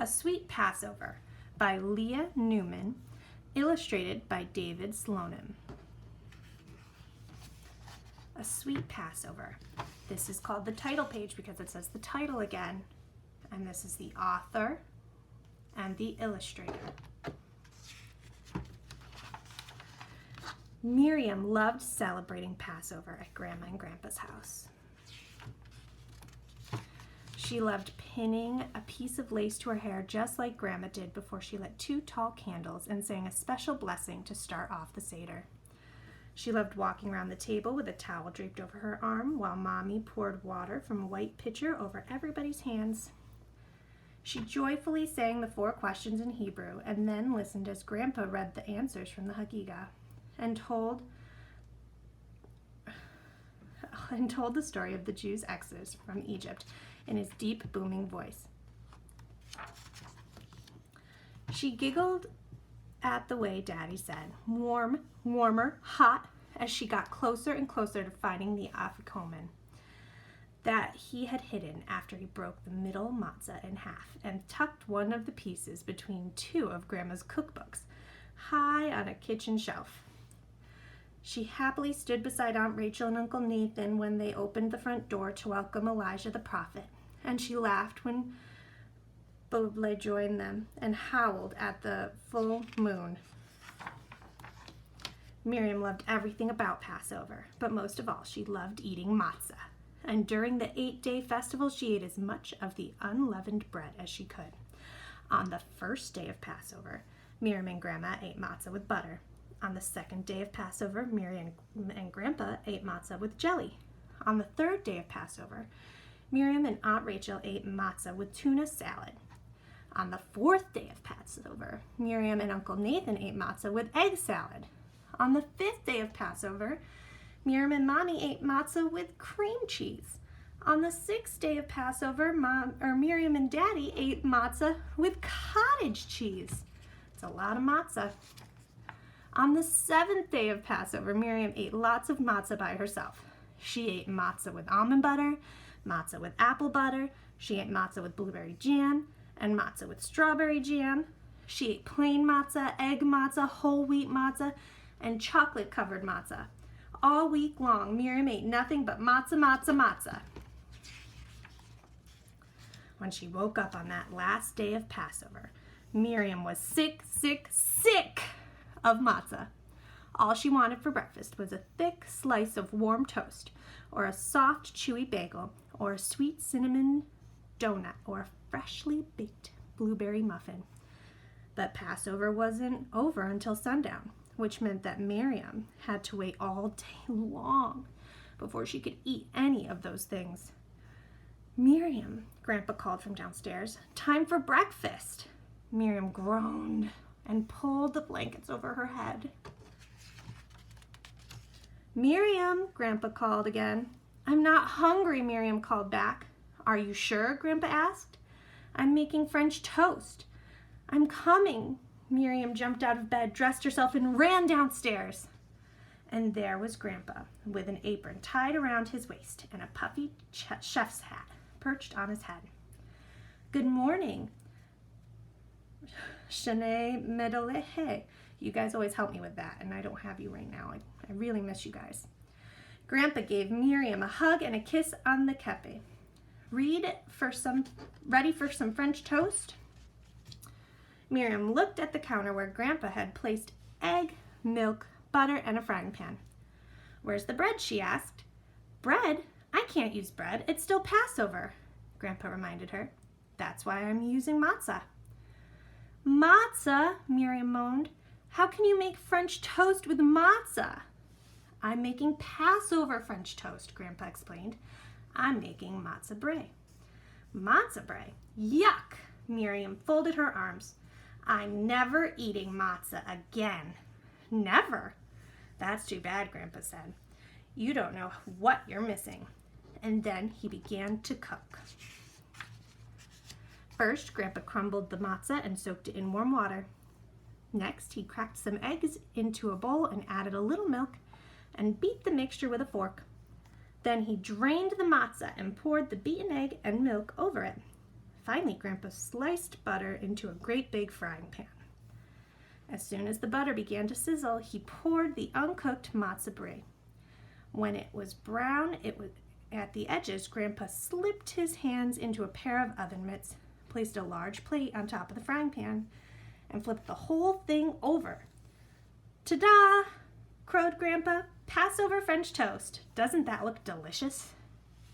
A Sweet Passover by Leah Newman, illustrated by David Slonim. A Sweet Passover. This is called the title page because it says the title again. And this is the author and the illustrator. Miriam loved celebrating Passover at Grandma and Grandpa's house. She loved pinning a piece of lace to her hair just like Grandma did before she lit 2 tall candles and sang a special blessing to start off the Seder. She loved walking around the table with a towel draped over her arm while Mommy poured water from a white pitcher over everybody's hands. She joyfully sang the 4 questions in Hebrew and then listened as Grandpa read the answers from the Haggadah and told the story of the Jews' exodus from Egypt in his deep, booming voice. She giggled at the way Daddy said, warm, warmer, hot, as she got closer and closer to finding the afikoman that he had hidden after he broke the middle matzah in half and tucked one of the pieces between 2 of Grandma's cookbooks, high on a kitchen shelf. She happily stood beside Aunt Rachel and Uncle Nathan when they opened the front door to welcome Elijah the prophet, and she laughed when Boble joined them and howled at the full moon. Miriam loved everything about Passover, but most of all, she loved eating matzah. And during the 8-day festival, she ate as much of the unleavened bread as she could. On the first day of Passover, Miriam and Grandma ate matzah with butter. On the second day of Passover, Miriam and Grandpa ate matzah with jelly. On the third day of Passover, Miriam and Aunt Rachel ate matzah with tuna salad. On the 4th day of Passover, Miriam and Uncle Nathan ate matzah with egg salad. On the 5th day of Passover, Miriam and Mommy ate matzah with cream cheese. On the 6th day of Passover, Miriam and Daddy ate matzah with cottage cheese. It's a lot of matzah. On the 7th day of Passover, Miriam ate lots of matzah by herself. She ate matzah with almond butter, matzah with apple butter. She ate matzah with blueberry jam and matzah with strawberry jam. She ate plain matzah, egg matzah, whole wheat matzah, and chocolate-covered matzah. All week long, Miriam ate nothing but matzah, matzah, matzah. When she woke up on that last day of Passover, Miriam was sick, sick, sick of matzah. All she wanted for breakfast was a thick slice of warm toast, or a soft, chewy bagel, or a sweet cinnamon donut, or a freshly baked blueberry muffin. But Passover wasn't over until sundown, which meant that Miriam had to wait all day long before she could eat any of those things. "Miriam," Grandpa called from downstairs, "time for breakfast." Miriam groaned and pulled the blankets over her head. "Miriam," Grandpa called again. "I'm not hungry," Miriam called back. "Are you sure?" Grandpa asked. "I'm making French toast." "I'm coming." Miriam jumped out of bed, dressed herself, and ran downstairs. And there was Grandpa, with an apron tied around his waist and a puffy chef's hat perched on his head. "Good morning, Shane Medalehe." You guys always help me with that, and I don't have you right now. I really miss you guys. Grandpa gave Miriam a hug and a kiss on the kepe. Ready for some French toast? Miriam looked at the counter where Grandpa had placed egg, milk, butter, and a frying pan. "Where's the bread?" she asked. "Bread? I can't use bread. It's still Passover," Grandpa reminded her. "That's why I'm using matzah." "Matzah?" Miriam moaned. "How can you make French toast with matzah?" "I'm making Passover French toast," Grandpa explained. "I'm making matzah brie." "Matzah brie? Yuck!" Miriam folded her arms. "I'm never eating matzah again." "Never? That's too bad," Grandpa said. "You don't know what you're missing." And then he began to cook. First, Grandpa crumbled the matzah and soaked it in warm water. Next, he cracked some eggs into a bowl and added a little milk and beat the mixture with a fork. Then he drained the matzah and poured the beaten egg and milk over it. Finally, Grandpa sliced butter into a great big frying pan. As soon as the butter began to sizzle, he poured the uncooked matzo brie. When it was brown, at the edges, Grandpa slipped his hands into a pair of oven mitts, placed a large plate on top of the frying pan, and flipped the whole thing over. "Ta-da!" crowed Grandpa. "Passover French toast. Doesn't that look delicious?"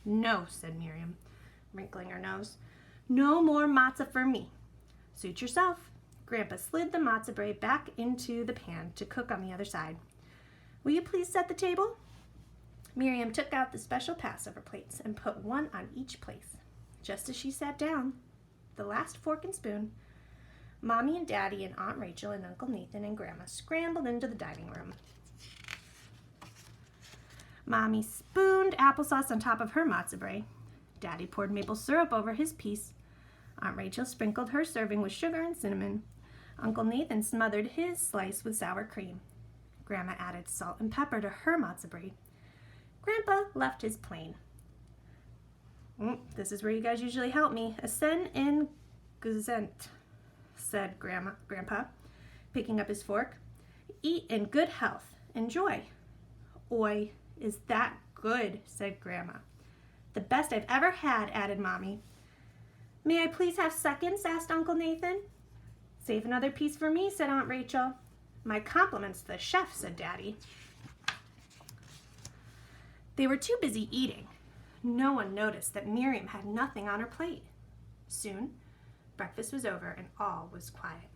"No," said Miriam, wrinkling her nose. "No more matzah for me." "Suit yourself." Grandpa slid the matzo brie back into the pan to cook on the other side. "Will you please set the table?" Miriam took out the special Passover plates and put one on each place. Just as she sat down, the last fork and spoon, Mommy and Daddy and Aunt Rachel and Uncle Nathan and Grandma scrambled into the dining room. Mommy spooned applesauce on top of her matzo brie. Daddy poured maple syrup over his piece. Aunt Rachel sprinkled her serving with sugar and cinnamon. Uncle Nathan smothered his slice with sour cream. Grandma added salt and pepper to her matzo brie. Grandpa left his plain. "This is where you guys usually help me. Essen in Gesundheit," said Grandpa, picking up his fork. "Eat in good health. Enjoy." "Oi, is that good?" said Grandma. "The best I've ever had," added Mommy. "May I please have seconds?" asked Uncle Nathan. "Save another piece for me," said Aunt Rachel. "My compliments to the chef," said Daddy. They were too busy eating. No one noticed that Miriam had nothing on her plate. Soon, breakfast was over and all was quiet,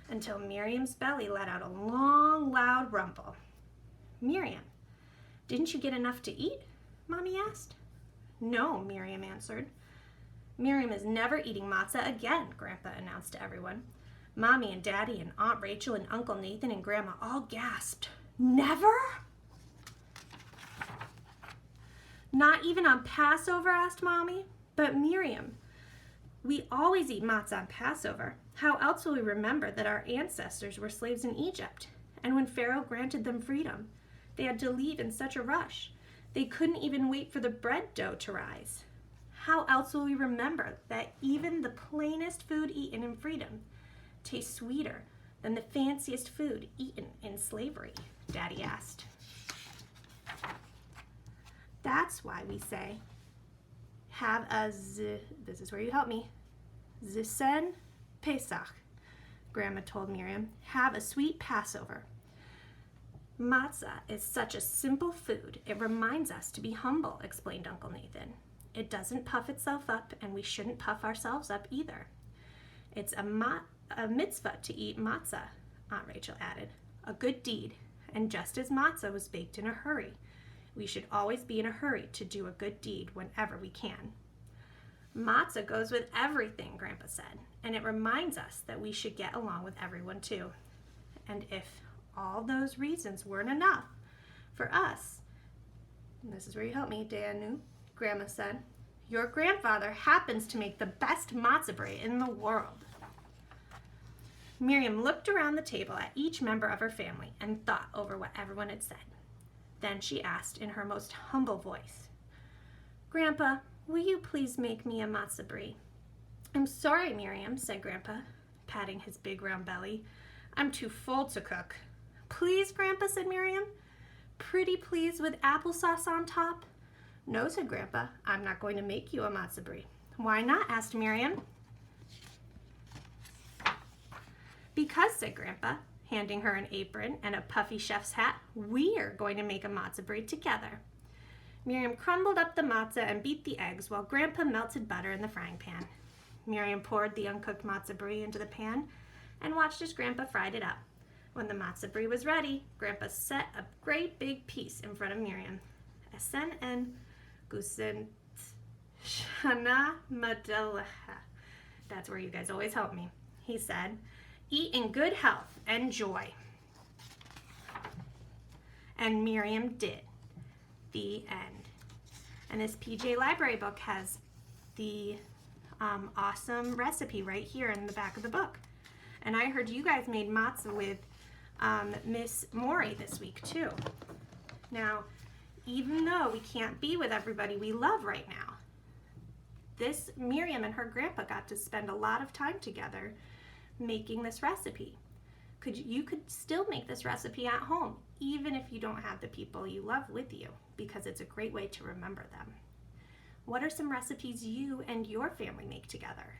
until Miriam's belly let out a long, loud rumble. "Miriam, didn't you get enough to eat?" Mommy asked. "No," Miriam answered. "Miriam is never eating matzah again," Grandpa announced to everyone. Mommy and Daddy and Aunt Rachel and Uncle Nathan and Grandma all gasped. "Never?" "Not even on Passover?" asked Mommy. "But Miriam, we always eat matzah on Passover. How else will we remember that our ancestors were slaves in Egypt? And when Pharaoh granted them freedom, they had to leave in such a rush. They couldn't even wait for the bread dough to rise. How else will we remember that even the plainest food eaten in freedom tastes sweeter than the fanciest food eaten in slavery?" Daddy asked. "That's why we say, this is where you help me, Zisen Pesach," Grandma told Miriam. "Have a sweet Passover." "Matzah is such a simple food. It reminds us to be humble," explained Uncle Nathan. "It doesn't puff itself up, and we shouldn't puff ourselves up either. It's a mitzvah to eat matzah," Aunt Rachel added. "A good deed. And just as matzah was baked in a hurry, we should always be in a hurry to do a good deed whenever we can." "Matzah goes with everything," Grandpa said, "and it reminds us that we should get along with everyone too. And if all those reasons weren't enough for us," and this is where you help me, Danu, Grandma said, "your grandfather happens to make the best matzo brie in the world." Miriam looked around the table at each member of her family and thought over what everyone had said. Then she asked in her most humble voice, "Grandpa, will you please make me a matzo brie?" "I'm sorry, Miriam," said Grandpa, patting his big round belly. "I'm too full to cook." "Please, Grandpa," said Miriam. "Pretty please with applesauce on top?" "No," said Grandpa, "I'm not going to make you a matzo brie." "Why not?" asked Miriam. "Because," said Grandpa, handing her an apron and a puffy chef's hat, "we're going to make a matzo brie together." Miriam crumbled up the matzah and beat the eggs while Grandpa melted butter in the frying pan. Miriam poured the uncooked matzo brie into the pan and watched as Grandpa fried it up. When the matzo brie was ready, Grandpa set a great big piece in front of Miriam. "Essen en Gesundheit Shana Madeleha." That's where you guys always help me, he said. "Eat in good health and joy." And Miriam did. The end. And this PJ Library book has the awesome recipe right here in the back of the book. And I heard you guys made matzah with Miss Maury this week too. Now, even though we can't be with everybody we love right now, this Miriam and her grandpa got to spend a lot of time together making this recipe. You could still make this recipe at home, even if you don't have the people you love with you, because it's a great way to remember them. What are some recipes you and your family make together?